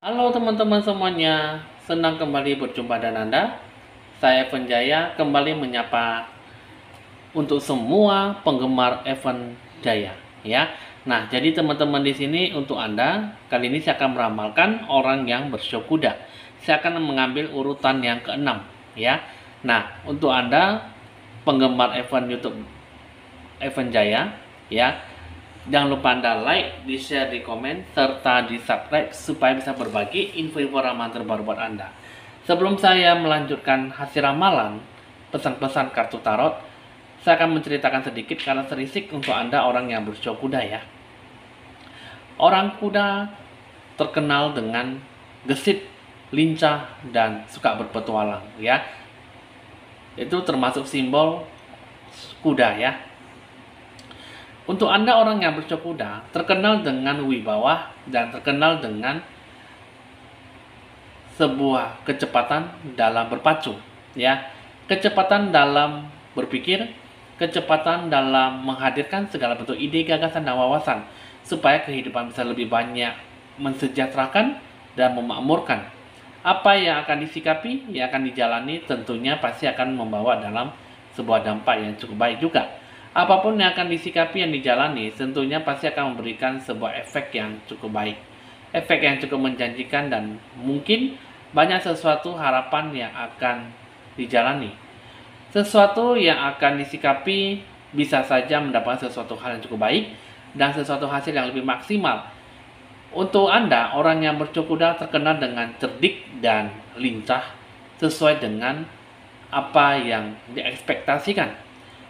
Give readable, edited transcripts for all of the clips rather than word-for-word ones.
Halo teman-teman semuanya, senang kembali berjumpa dengan Anda. Saya Evan Jaya kembali menyapa untuk semua penggemar Evan Jaya, ya. Nah, jadi teman-teman di sini untuk Anda, kali ini saya akan meramalkan orang yang bersio kuda. Saya akan mengambil urutan yang keenam, ya. Nah, untuk Anda penggemar Evan YouTube Evan Jaya, ya. Jangan lupa Anda like, di-share, di komen, serta di subscribe supaya bisa berbagi info-info ramalan terbaru buat Anda. Sebelum saya melanjutkan hasil ramalan, pesan-pesan kartu tarot, saya akan menceritakan sedikit karakteristik untuk Anda orang yang bersio kuda, ya. Orang kuda terkenal dengan gesit, lincah, dan suka berpetualang, ya. Itu termasuk simbol kuda, ya. Untuk Anda orang yang bersio kuda, terkenal dengan wibawa dan terkenal dengan sebuah kecepatan dalam berpacu, ya. Kecepatan dalam berpikir, kecepatan dalam menghadirkan segala bentuk ide, gagasan, dan wawasan supaya kehidupan bisa lebih banyak mensejahterakan dan memakmurkan. Apa yang akan disikapi, yang akan dijalani tentunya pasti akan membawa dalam sebuah dampak yang cukup baik juga. Apapun yang akan disikapi, yang dijalani, tentunya pasti akan memberikan sebuah efek yang cukup baik. Efek yang cukup menjanjikan dan mungkin banyak sesuatu harapan yang akan dijalani. Sesuatu yang akan disikapi bisa saja mendapatkan sesuatu hal yang cukup baik dan sesuatu hasil yang lebih maksimal. Untuk Anda, orang yang bersio kuda terkenal dengan cerdik dan lincah sesuai dengan apa yang diekspektasikan.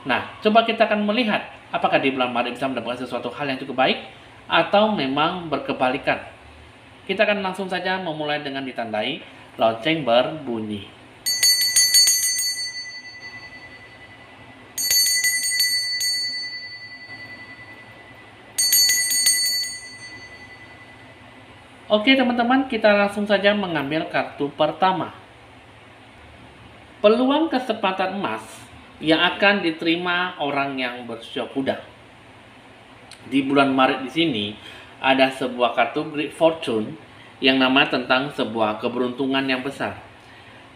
Nah, coba kita akan melihat apakah di bulan Maret bisa mendapatkan sesuatu hal yang cukup baik atau memang berkebalikan. Kita akan langsung saja memulai dengan ditandai lonceng berbunyi. Oke teman-teman, kita langsung saja mengambil kartu pertama. Peluang kesempatan emas yang akan diterima orang yang bersio kuda. Di bulan Maret di sini ada sebuah kartu Great Fortune yang namanya tentang sebuah keberuntungan yang besar.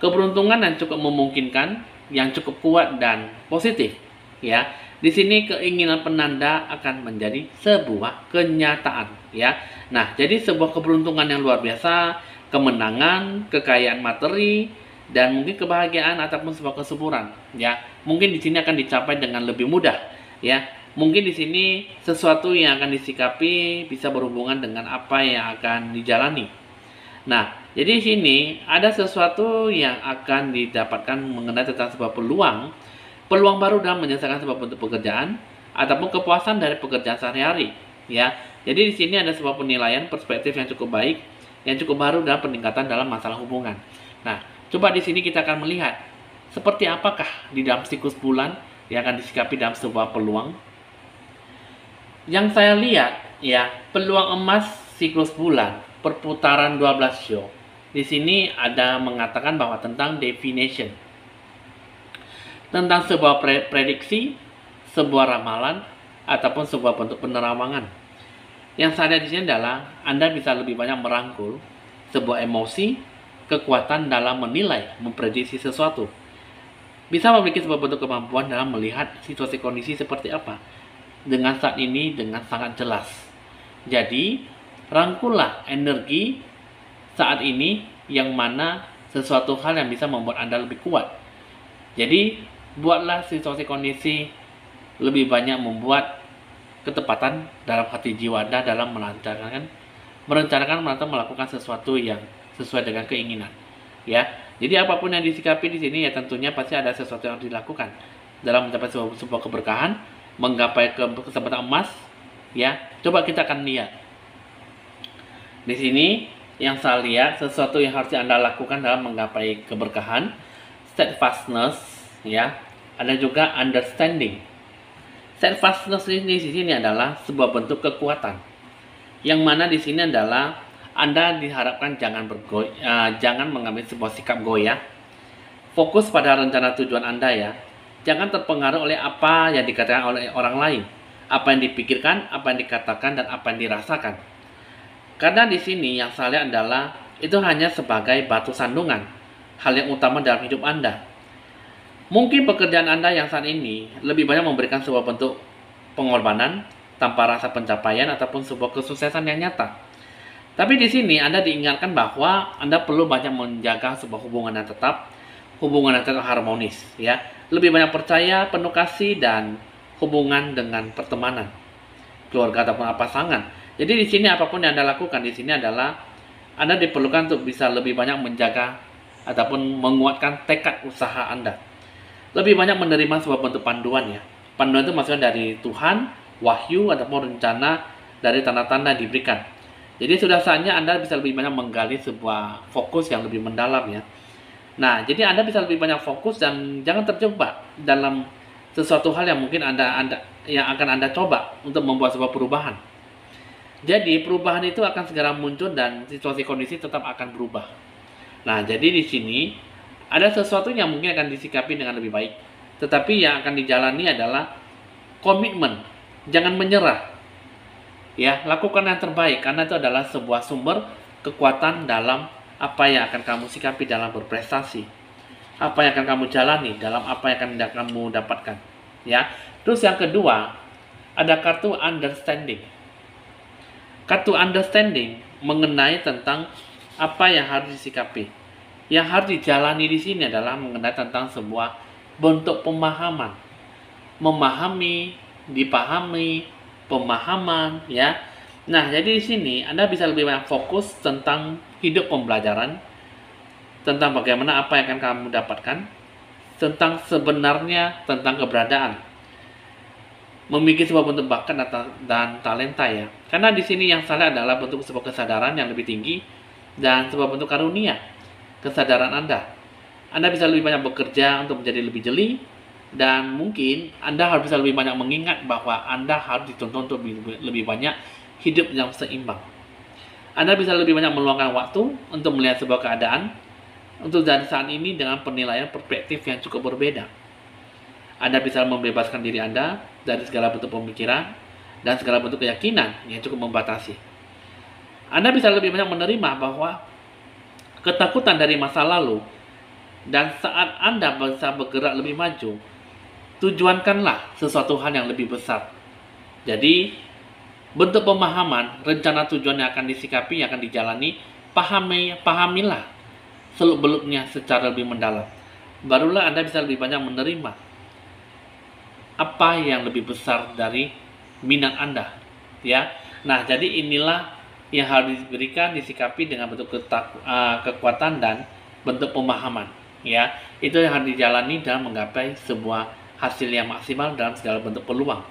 Keberuntungan yang cukup memungkinkan, yang cukup kuat dan positif, ya. Di sini keinginan penanda akan menjadi sebuah kenyataan, ya. Nah, jadi sebuah keberuntungan yang luar biasa, kemenangan, kekayaan materi, dan mungkin kebahagiaan ataupun sebuah kesuburan, ya. Mungkin di sini akan dicapai dengan lebih mudah, ya. Mungkin di sini sesuatu yang akan disikapi bisa berhubungan dengan apa yang akan dijalani. Nah, jadi di sini ada sesuatu yang akan didapatkan mengenai tentang sebuah peluang baru dalam menyelesaikan sebuah bentuk pekerjaan ataupun kepuasan dari pekerjaan sehari-hari, ya. Jadi di sini ada sebuah penilaian perspektif yang cukup baik, yang cukup baru dalam peningkatan dalam masalah hubungan. Nah, coba di sini kita akan melihat seperti apakah di dalam siklus bulan yang akan disikapi dalam sebuah peluang. Yang saya lihat, ya, peluang emas siklus bulan perputaran 12 show. Di sini ada mengatakan bahwa tentang definition, tentang sebuah prediksi, sebuah ramalan ataupun sebuah bentuk penerawangan. Yang saya lihat di sini adalah Anda bisa lebih banyak merangkul sebuah emosi, kekuatan dalam menilai, memprediksi sesuatu. Bisa memiliki sebuah bentuk kemampuan dalam melihat situasi kondisi seperti apa dengan saat ini dengan sangat jelas. Jadi, rangkullah energi saat ini yang mana sesuatu hal yang bisa membuat Anda lebih kuat. Jadi, buatlah situasi kondisi lebih banyak membuat ketepatan dalam hati jiwa Anda dalam merencanakan atau melakukan sesuatu yang sesuai dengan keinginan, ya. Jadi apapun yang disikapi di sini ya tentunya pasti ada sesuatu yang harus dilakukan dalam mencapai sebuah keberkahan, menggapai kesempatan emas, ya. Coba kita akan lihat di sini yang saya lihat sesuatu yang harus Anda lakukan dalam menggapai keberkahan, steadfastness, ya. Ada juga understanding. Steadfastness di sini adalah sebuah bentuk kekuatan, yang mana di sini adalah Anda diharapkan jangan mengambil sebuah sikap goyah. Fokus pada rencana tujuan Anda, ya. Jangan terpengaruh oleh apa yang dikatakan oleh orang lain, apa yang dipikirkan, apa yang dikatakan, dan apa yang dirasakan. Karena di sini yang saya lihat adalah itu hanya sebagai batu sandungan, hal yang utama dalam hidup Anda. Mungkin pekerjaan Anda yang saat ini lebih banyak memberikan sebuah bentuk pengorbanan tanpa rasa pencapaian ataupun sebuah kesuksesan yang nyata. Tapi di sini Anda diingatkan bahwa Anda perlu banyak menjaga sebuah hubungan yang tetap, hubungan yang tetap harmonis, ya. Lebih banyak percaya, penuh kasih, dan hubungan dengan pertemanan, keluarga ataupun pasangan. Jadi di sini apapun yang Anda lakukan di sini adalah Anda diperlukan untuk bisa lebih banyak menjaga ataupun menguatkan tekad usaha Anda. Lebih banyak menerima sebuah bentuk panduan, ya. Panduan itu maksudnya dari Tuhan, wahyu ataupun rencana dari tanda-tanda diberikan. Jadi sudah saatnya Anda bisa lebih banyak menggali sebuah fokus yang lebih mendalam, ya. Nah, jadi Anda bisa lebih banyak fokus dan jangan terjebak dalam sesuatu hal yang mungkin yang akan Anda coba untuk membuat sebuah perubahan. Jadi perubahan itu akan segera muncul dan situasi kondisi tetap akan berubah. Nah, jadi di sini ada sesuatu yang mungkin akan disikapi dengan lebih baik. Tetapi yang akan dijalani adalah komitmen. Jangan menyerah. Ya, lakukan yang terbaik karena itu adalah sebuah sumber kekuatan dalam apa yang akan kamu sikapi dalam berprestasi. Apa yang akan kamu jalani dalam apa yang akan kamu dapatkan. Ya. Terus yang kedua, ada kartu understanding. Kartu understanding mengenai tentang apa yang harus disikapi. Yang harus dijalani di sini adalah mengenai tentang sebuah bentuk pemahaman. Memahami, dipahami, pemahaman, ya. Nah, jadi di sini Anda bisa lebih banyak fokus tentang hidup pembelajaran, tentang bagaimana apa yang akan kamu dapatkan, tentang sebenarnya tentang keberadaan, memiliki sebuah bentuk bakat dan talenta, ya. Karena di sini yang salah adalah bentuk sebuah kesadaran yang lebih tinggi dan sebuah bentuk karunia, kesadaran Anda. Anda bisa lebih banyak bekerja untuk menjadi lebih jeli. Dan mungkin Anda harus bisa lebih banyak mengingat bahwa Anda harus dituntut untuk lebih banyak hidup yang seimbang. Anda bisa lebih banyak meluangkan waktu untuk melihat sebuah keadaan untuk dari saat ini dengan penilaian perspektif yang cukup berbeda. Anda bisa membebaskan diri Anda dari segala bentuk pemikiran dan segala bentuk keyakinan yang cukup membatasi. Anda bisa lebih banyak menerima bahwa ketakutan dari masa lalu dan saat Anda bisa bergerak lebih maju, tujuankanlah sesuatu hal yang lebih besar. Jadi, bentuk pemahaman, rencana tujuan yang akan disikapi, yang akan dijalani, pahamilah seluk-beluknya secara lebih mendalam. Barulah Anda bisa lebih banyak menerima apa yang lebih besar dari minat Anda, ya. Nah, jadi inilah yang harus diberikan, disikapi dengan bentuk kekuatan dan bentuk pemahaman, ya. Itu yang harus dijalani dalam menggapai sebuah hasil yang maksimal dalam segala bentuk peluang.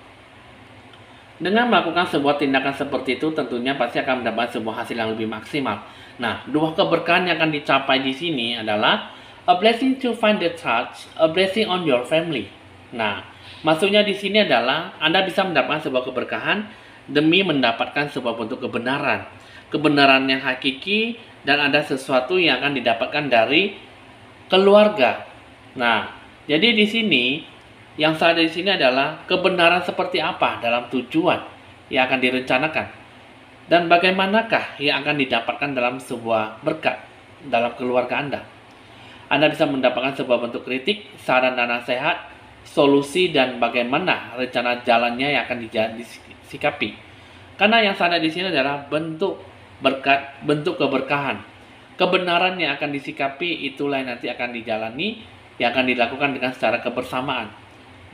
Dengan melakukan sebuah tindakan seperti itu, tentunya pasti akan mendapat sebuah hasil yang lebih maksimal. Nah, dua keberkahan yang akan dicapai di sini adalah a blessing to find the touch, a blessing on your family. Nah, maksudnya di sini adalah Anda bisa mendapatkan sebuah keberkahan demi mendapatkan sebuah bentuk kebenaran. Kebenaran yang hakiki dan ada sesuatu yang akan didapatkan dari keluarga. Nah, jadi di sini yang ada di sini adalah kebenaran seperti apa dalam tujuan yang akan direncanakan dan bagaimanakah yang akan didapatkan dalam sebuah berkat dalam keluarga Anda. Anda bisa mendapatkan sebuah bentuk kritik, saran dan nasihat, solusi dan bagaimana rencana jalannya yang akan disikapi. Karena yang ada di sini adalah bentuk berkat, bentuk keberkahan. Kebenaran yang akan disikapi itulah yang nanti akan dijalani, yang akan dilakukan dengan secara kebersamaan.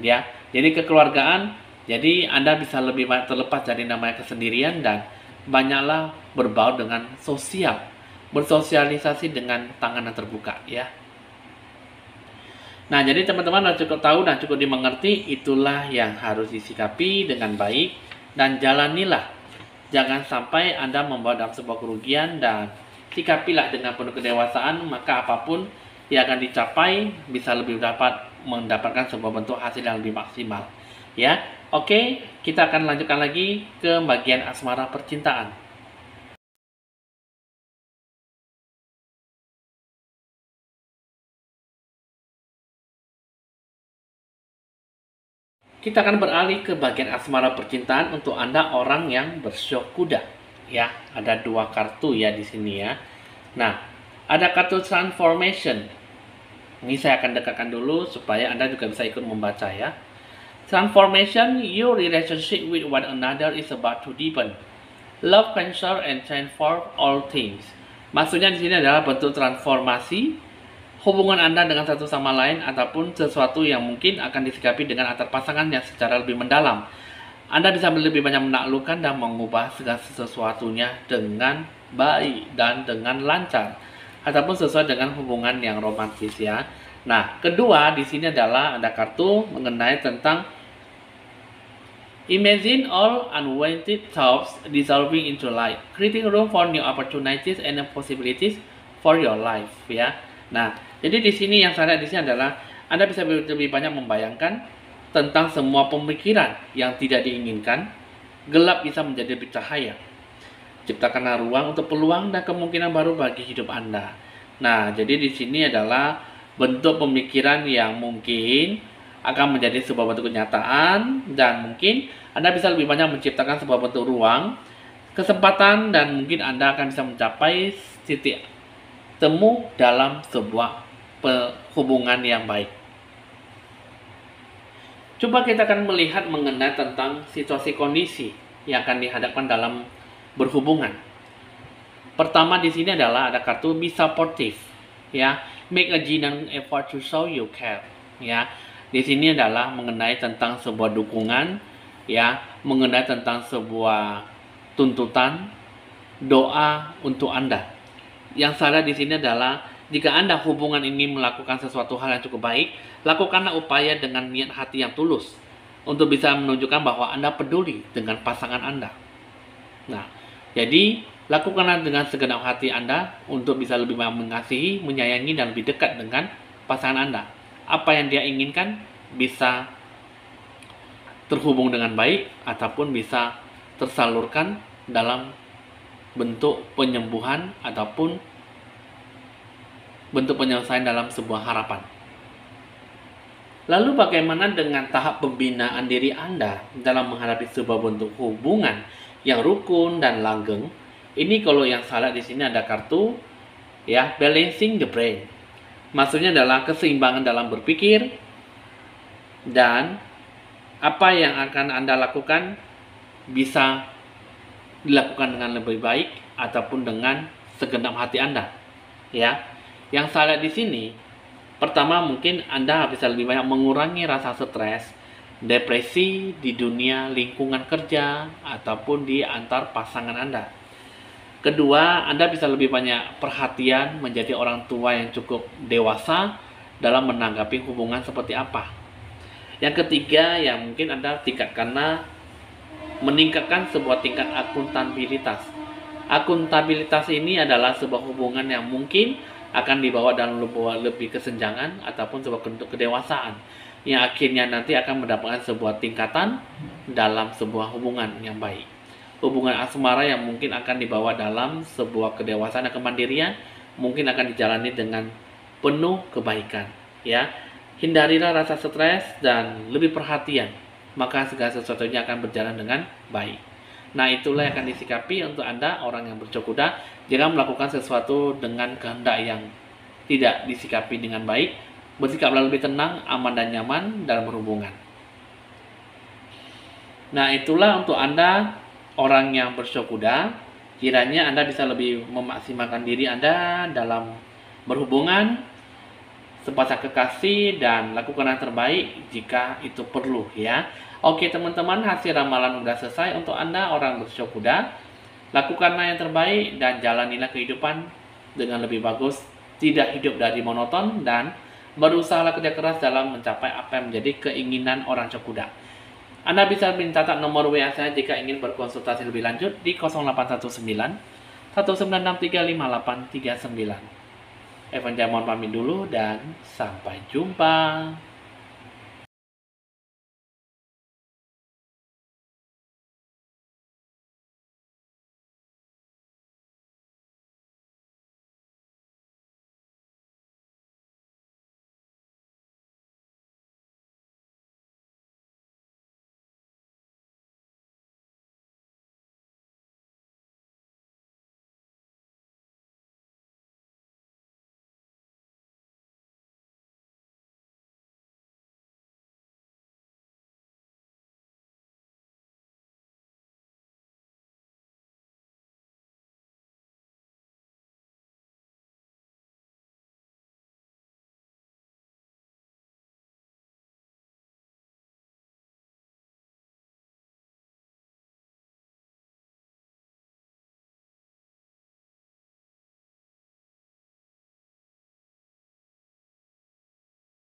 Ya, jadi kekeluargaan, jadi Anda bisa lebih banyak terlepas dari namanya kesendirian dan banyaklah berbaur dengan sosial, bersosialisasi dengan tangan yang terbuka, ya. Nah, jadi teman-teman harus cukup tahu dan cukup dimengerti, itulah yang harus disikapi dengan baik dan jalanilah. Jangan sampai Anda membawa dalam sebuah kerugian dan sikapilah dengan penuh kedewasaan, maka apapun yang akan dicapai bisa lebih dapat mendapatkan sebuah bentuk hasil yang lebih maksimal, ya. Oke, kita akan lanjutkan lagi ke bagian asmara percintaan. Kita akan beralih ke bagian asmara percintaan untuk Anda orang yang bersyok kuda, ya. Ada dua kartu ya di sini, ya. Nah, ada kartu transformation. Ini saya akan dekatkan dulu supaya Anda juga bisa ikut membaca ya. Transformation, your relationship with one another is about to deepen. Love, cancer, and transform all things. Maksudnya di sini adalah bentuk transformasi hubungan Anda dengan satu sama lain ataupun sesuatu yang mungkin akan disikapi dengan antar pasangannya secara lebih mendalam. Anda bisa lebih banyak menaklukkan dan mengubah segala sesuatunya dengan baik dan dengan lancar ataupun sesuai dengan hubungan yang romantis ya. Nah, kedua di sini adalah ada kartu mengenai tentang imagine all unwanted thoughts dissolving into light, creating room for new opportunities and possibilities for your life ya. Nah, jadi di sini yang saya lihat di sini adalah Anda bisa lebih banyak membayangkan tentang semua pemikiran yang tidak diinginkan, gelap bisa menjadi bercahaya. Ciptakanlah ruang untuk peluang dan kemungkinan baru bagi hidup Anda. Nah, jadi di sini adalah bentuk pemikiran yang mungkin akan menjadi sebuah bentuk kenyataan dan mungkin Anda bisa lebih banyak menciptakan sebuah bentuk ruang, kesempatan dan mungkin Anda akan bisa mencapai titik temu dalam sebuah hubungan yang baik. Coba kita akan melihat mengenai tentang situasi kondisi yang akan dihadapkan dalam berhubungan. Pertama di sini adalah ada kartu be supportive, ya, make a genuine effort to show you care, ya. Di sini adalah mengenai tentang sebuah dukungan, ya, mengenai tentang sebuah tuntutan, doa untuk Anda. Yang salah di sini adalah jika Anda hubungan ini melakukan sesuatu hal yang cukup baik, lakukanlah upaya dengan niat hati yang tulus untuk bisa menunjukkan bahwa Anda peduli dengan pasangan Anda. Nah, jadi lakukanlah dengan segenap hati Anda untuk bisa lebih mengasihi, menyayangi, dan lebih dekat dengan pasangan Anda. Apa yang dia inginkan bisa terhubung dengan baik ataupun bisa tersalurkan dalam bentuk penyembuhan ataupun bentuk penyelesaian dalam sebuah harapan. Lalu bagaimana dengan tahap pembinaan diri Anda dalam menghadapi sebuah bentuk hubungan yang rukun dan langgeng? Ini kalau yang salah di sini ada kartu ya, balancing the brain. Maksudnya adalah keseimbangan dalam berpikir dan apa yang akan Anda lakukan bisa dilakukan dengan lebih baik ataupun dengan segenap hati Anda. Ya. Yang saya lihat di sini, pertama mungkin Anda bisa lebih banyak mengurangi rasa stres, depresi di dunia lingkungan kerja ataupun di antar pasangan Anda. Kedua, Anda bisa lebih banyak perhatian menjadi orang tua yang cukup dewasa dalam menanggapi hubungan seperti apa. Yang ketiga, yang mungkin Anda tingkatkanlah meningkatkan sebuah tingkat akuntabilitas. Akuntabilitas ini adalah sebuah hubungan yang mungkin akan dibawa dalam lebih kesenjangan ataupun sebuah bentuk kedewasaan yang akhirnya nanti akan mendapatkan sebuah tingkatan dalam sebuah hubungan yang baik. Hubungan asmara yang mungkin akan dibawa dalam sebuah kedewasaan dan kemandirian mungkin akan dijalani dengan penuh kebaikan. Ya, hindarilah rasa stres dan lebih perhatian, maka segala sesuatunya akan berjalan dengan baik. Nah, itulah yang akan disikapi untuk Anda, orang yang bercok kuda, jangan melakukan sesuatu dengan kehendak yang tidak disikapi dengan baik, bersikaplah lebih tenang, aman dan nyaman dalam berhubungan. Nah, itulah untuk Anda, orang yang bercok kuda, kiranya Anda bisa lebih memaksimalkan diri Anda dalam berhubungan, sepasang kekasih, dan lakukan yang terbaik jika itu perlu ya. Oke teman-teman, hasil ramalan udah selesai untuk Anda orang bercok kuda. Lakukanlah yang terbaik dan jalanilah kehidupan dengan lebih bagus. Tidak hidup dari monoton dan berusahalah kerja keras dalam mencapai apa yang menjadi keinginan orang cok kuda. Anda bisa mencatat nomor WA saya jika ingin berkonsultasi lebih lanjut di 0819 196353839. Evan Jamon pamit dulu dan sampai jumpa.